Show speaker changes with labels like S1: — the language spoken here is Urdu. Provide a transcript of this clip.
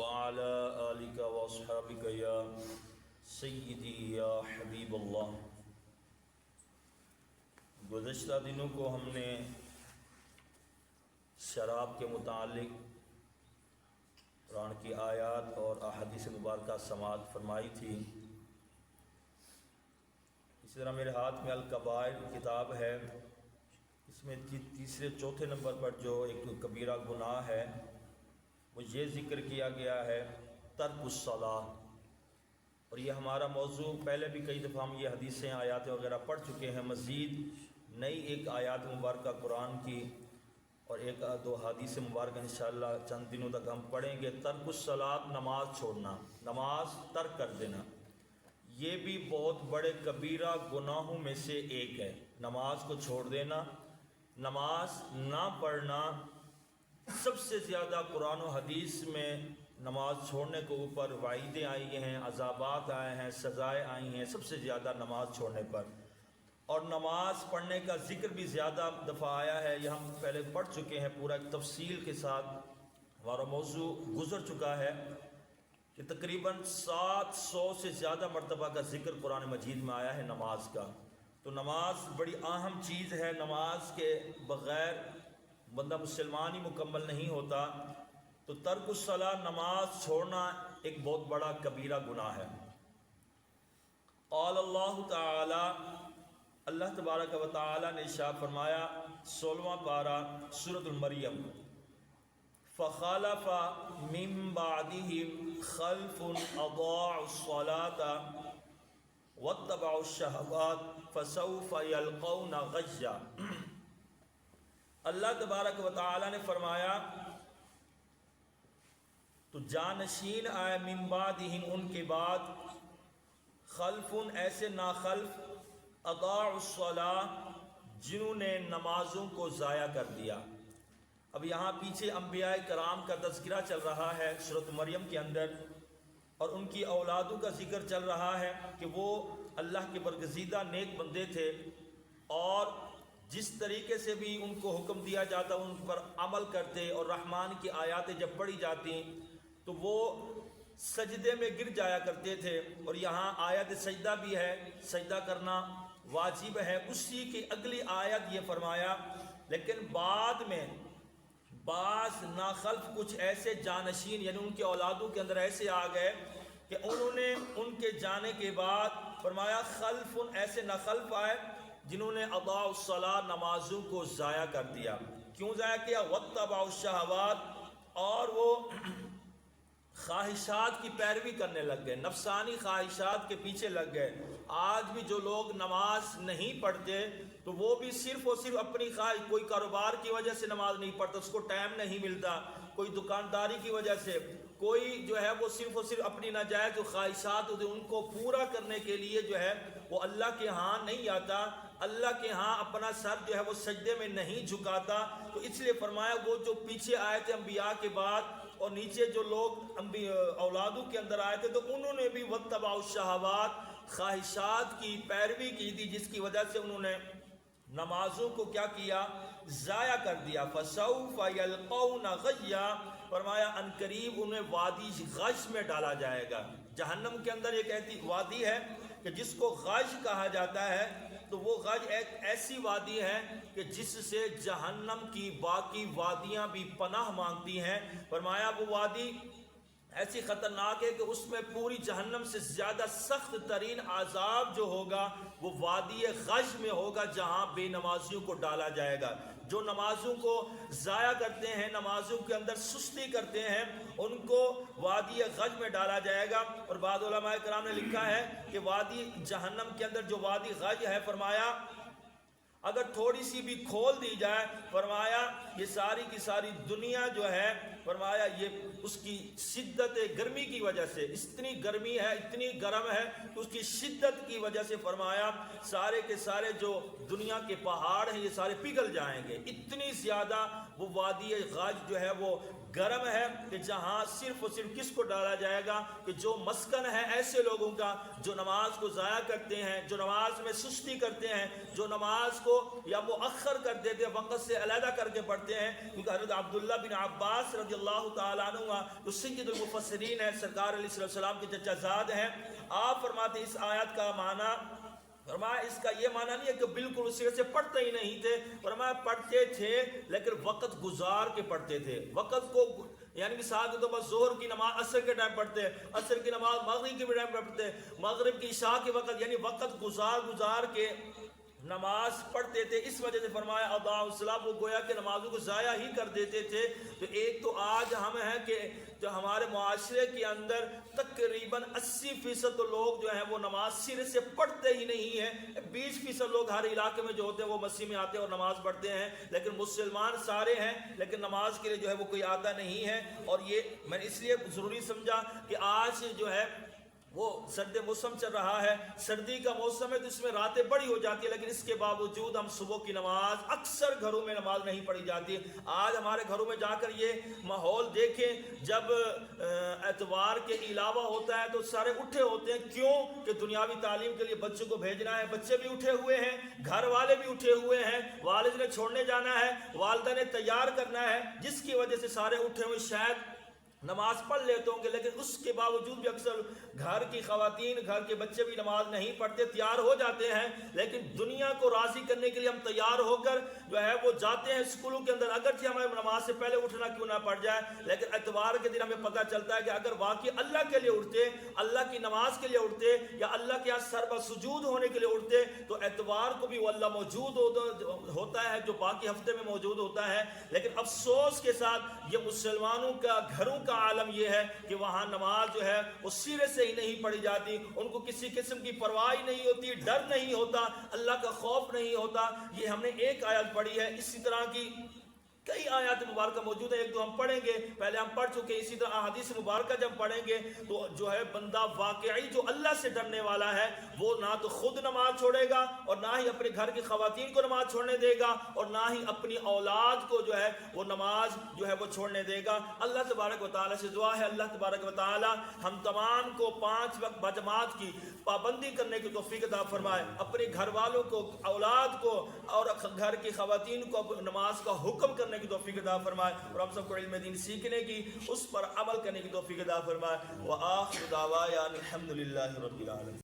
S1: وعلى آلك واصحابك يا سیدی یا حبیب اللہ۔ گزشتہ دنوں کو ہم نے شراب کے متعلق قرآن کی آیات اور احادیث مبارکہ سماعت فرمائی تھی۔ اسی طرح میرے ہاتھ میں الکبائر کتاب ہے، اس میں تیسرے چوتھے نمبر پر جو ایک کبیرہ گناہ ہے وہ یہ ذکر کیا گیا ہے ترک الصلاۃ، اور یہ ہمارا موضوع پہلے بھی کئی دفعہ ہم یہ حدیثیں آیات وغیرہ پڑھ چکے ہیں۔ مزید نئی ایک آیات مبارکہ قرآن کی اور ایک دو حدیث مبارکہ انشاءاللہ چند دنوں تک ہم پڑھیں گے۔ ترک الصلاۃ، نماز چھوڑنا، نماز ترک کر دینا، یہ بھی بہت بڑے کبیرہ گناہوں میں سے ایک ہے۔ نماز کو چھوڑ دینا، نماز نہ پڑھنا، سب سے زیادہ قرآن و حدیث میں نماز چھوڑنے کے اوپر وعیدیں آئی ہیں، عذابات آئے ہیں، سزائیں آئی ہیں سب سے زیادہ نماز چھوڑنے پر۔ اور نماز پڑھنے کا ذکر بھی زیادہ دفعہ آیا ہے، یہ ہم پہلے پڑھ چکے ہیں، پورا ایک تفصیل کے ساتھ ہمارا موضوع گزر چکا ہے کہ تقریباً 700 سے زیادہ مرتبہ کا ذکر قرآن مجید میں آیا ہے نماز کا۔ تو نماز بڑی اہم چیز ہے، نماز کے بغیر بندہ مسلمان ہی مکمل نہیں ہوتا۔ تو ترک الصلاۃ، نماز چھوڑنا ایک بہت بڑا کبیرہ گناہ ہے۔ قال اللہ تعالی، اللہ تبارک و تعالی نے ارشاد فرمایا 16واں پارہ سورۃ المریم، فخلف من بعدهم خلف اضاعوا الصلاة واتبعوا الشهوات فسوف يلقون غیا۔ اللہ تبارک و تعالی نے فرمایا تو جانشین آئے من بعدہم، ان کے بعد، خلف، ایسے ناخلف، اضاعوا الصلاۃ، جنہوں نے نمازوں کو ضائع کر دیا۔ اب یہاں پیچھے انبیاء کرام کا تذکرہ چل رہا ہے سورۃ مریم کے اندر، اور ان کی اولادوں کا ذکر چل رہا ہے کہ وہ اللہ کے برگزیدہ نیک بندے تھے، اور جس طریقے سے بھی ان کو حکم دیا جاتا ان پر عمل کرتے، اور رحمان کی آیاتیں جب پڑھی جاتی تو وہ سجدے میں گر جایا کرتے تھے۔ اور یہاں آیت سجدہ بھی ہے، سجدہ کرنا واجب ہے۔ اسی کی اگلی آیت یہ فرمایا، لیکن بعد میں بعض ناخلف کچھ ایسے جانشین یعنی ان کے اولادوں کے اندر ایسے آ گئے کہ انہوں نے ان کے جانے کے بعد فرمایا خلف، ایسے ناخلف آئے جنہوں نے اضاعوا الصلاۃ، نمازوں کو ضائع کر دیا۔ کیوں ضائع کیا؟ واتبعوا الشہوات، اور وہ خواہشات کی پیروی کرنے لگ گئے، نفسانی خواہشات کے پیچھے لگ گئے۔ آج بھی جو لوگ نماز نہیں پڑھتے تو وہ بھی صرف اور صرف اپنی خواہش، کوئی کاروبار کی وجہ سے نماز نہیں پڑھتا، اس کو ٹائم نہیں ملتا، کوئی دکانداری کی وجہ سے، کوئی جو ہے وہ صرف اور صرف اپنی ناجائز جو خواہشات ہوتے ہیں ان کو پورا کرنے کے لیے جو ہے وہ اللہ کے ہاں نہیں آتا، اللہ کے ہاں اپنا سر جو ہے وہ سجدے میں نہیں جھکاتا۔ تو اس لیے فرمایا وہ جو پیچھے آئے تھے انبیاء کے بعد، اور نیچے جو لوگ اولادوں کے اندر آئے تھے، تو انہوں نے بھی واتبعوا الشہوات، خواہشات کی پیروی کی تھی، جس کی وجہ سے انہوں نے نمازوں کو کیا کیا؟ ضائع کر دیا۔ فسوف یلقون غیا، فرمایا ان قریب انہیں وادی غش میں ڈالا جائے گا۔ جہنم کے اندر ایک ایسی وادی ہے کہ جس کو غش کہا جاتا ہے، تو وہ غش ایک ایسی وادی ہے کہ جس سے جہنم کی باقی وادیاں بھی پناہ مانگتی ہیں۔ فرمایا وہ وادی ایسی خطرناک ہے کہ اس میں پوری جہنم سے زیادہ سخت ترین عذاب جو ہوگا وہ وادی غش میں ہوگا، جہاں بے نمازیوں کو ڈالا جائے گا۔ جو نمازوں کو ضائع کرتے ہیں، نمازوں کے اندر سستی کرتے ہیں، ان کو وادی غش میں ڈالا جائے گا۔ اور بعض علماء کرام نے لکھا ہے کہ وادی جہنم کے اندر جو وادی غش ہے، فرمایا اگر تھوڑی سی بھی کھول دی جائے، فرمایا یہ ساری کی ساری دنیا جو ہے، فرمایا یہ اس کی شدت گرمی کی وجہ سے، اتنی گرمی ہے، اتنی گرم ہے، اس کی شدت کی وجہ سے فرمایا سارے کے سارے جو دنیا کے پہاڑ ہیں یہ سارے پگھل جائیں گے۔ اتنی زیادہ وہ وادی غش جو ہے وہ گرم ہے کہ جہاں صرف اور صرف کس کو ڈالا جائے گا کہ جو مسکن ہے ایسے لوگوں کا جو نماز کو ضائع کرتے ہیں، جو نماز میں سستی کرتے ہیں، جو نماز کو یا مؤخر کر دیتے ہیں، وقت سے علیحدہ کر کے پڑھتے ہیں. کیونکہ حضرت عبداللہ بن عباس رضی اللہ تعالیٰ عنہ جو سید المفسرین ہیں، سرکار علیہ السلام کے چچا زاد ہیں، آپ فرماتے ہیں اس آیت کا معنی، فرمایا اس کا یہ معنی نہیں ہے کہ بالکل اسی سے پڑھتے ہی نہیں تھے، فرمایا پڑھتے تھے لیکن وقت گزار کے پڑھتے تھے. وقت کو یعنی مثال کے طور پر ظہر کی نماز عصر کے ٹائم پڑھتے، عصر کی نماز مغرب کے ٹائم پڑھتے، مغرب کی عشاء کے وقت، یعنی وقت گزار کے نماز پڑھتے تھے. اس وجہ سے فرمایا اضاعوا الصلاۃ، وہ گویا کہ نمازوں کو ضائع ہی کر دیتے تھے. تو ایک تو آج ہم ہیں کہ جو ہمارے معاشرے کے اندر تقریباً 80% تو لوگ جو ہیں وہ نماز سرے سے پڑھتے ہی نہیں ہیں. 20% لوگ ہر علاقے میں جو ہوتے ہیں وہ مسجد میں آتے ہیں اور نماز پڑھتے ہیں، لیکن مسلمان سارے ہیں لیکن نماز کے لیے جو ہے وہ کوئی آتا نہیں ہے. اور یہ میں نے اس لیے ضروری سمجھا کہ آج جو ہے وہ سرد موسم چل رہا ہے، سردی کا موسم ہے تو اس میں راتیں بڑی ہو جاتی ہے، لیکن اس کے باوجود ہم صبح کی نماز اکثر گھروں میں نماز نہیں پڑھی جاتی. آج ہمارے گھروں میں جا کر یہ ماحول دیکھیں، جب اتوار کے علاوہ ہوتا ہے تو سارے اٹھے ہوتے ہیں. کیوں کہ دنیاوی تعلیم کے لیے بچوں کو بھیجنا ہے، بچے بھی اٹھے ہوئے ہیں، گھر والے بھی اٹھے ہوئے ہیں، والد نے چھوڑنے جانا ہے، والدہ نے تیار کرنا ہے، جس کی وجہ سے سارے اٹھے ہوئے شاید نماز پڑھ لیتے ہوں گے، لیکن اس کے باوجود بھی اکثر گھر کی خواتین، گھر کے بچے بھی نماز نہیں پڑھتے، تیار ہو جاتے ہیں لیکن دنیا کو راضی کرنے کے لیے ہم تیار ہو کر جو ہے وہ جاتے ہیں اسکولوں کے اندر، اگرچہ ہمیں نماز سے پہلے اٹھنا کیوں نہ پڑ جائے، لیکن اتوار کے دن ہمیں پتہ چلتا ہے کہ اگر واقعی اللہ کے لیے اٹھتے، اللہ کی نماز کے لیے اٹھتے یا اللہ کے سر بسجود ہونے کے لیے اٹھتے تو اتوار کو بھی وہ اللہ موجود ہوتا ہے جو باقی ہفتے میں موجود ہوتا ہے. لیکن افسوس کے ساتھ یہ مسلمانوں کا گھروں کا عالم یہ ہے کہ وہاں نماز جو ہے وہ سیرے سے ہی نہیں پڑھی جاتی، ان کو کسی قسم کی پرواہ نہیں ہوتی، ڈر نہیں ہوتا، اللہ کا خوف نہیں ہوتا. یہ ہم نے ایک آیت پڑھی ہے، اسی طرح کی کئی آیات مبارکہ موجود ہیں، ایک تو ہم پڑھیں گے، پہلے ہم پڑھ چکے. اسی طرح احادیث مبارکہ جب پڑھیں گے تو جو ہے بندہ واقعی جو اللہ سے ڈرنے والا ہے وہ نہ تو خود نماز چھوڑے گا اور نہ ہی اپنے گھر کی خواتین کو نماز چھوڑنے دے گا اور نہ ہی اپنی اولاد کو جو ہے وہ نماز جو ہے وہ چھوڑنے دے گا. اللہ تبارک و تعالیٰ سے دعا ہے اللہ تبارک و تعالیٰ ہم تمام کو 5 وقت بجماعت کی پابندی کرنے کی توفیق عطا فرمائے، اپنے گھر والوں کو، اولاد کو اور گھر کی خواتین کو نماز کا حکم کرنے کی توفیق عطا فرمائے اور ہم سب کو علم دین سیکھنے کی، اس پر عمل کرنے کی توفیق عطا فرمائے. وآخر دعوانا الحمدللہ رب العالمین.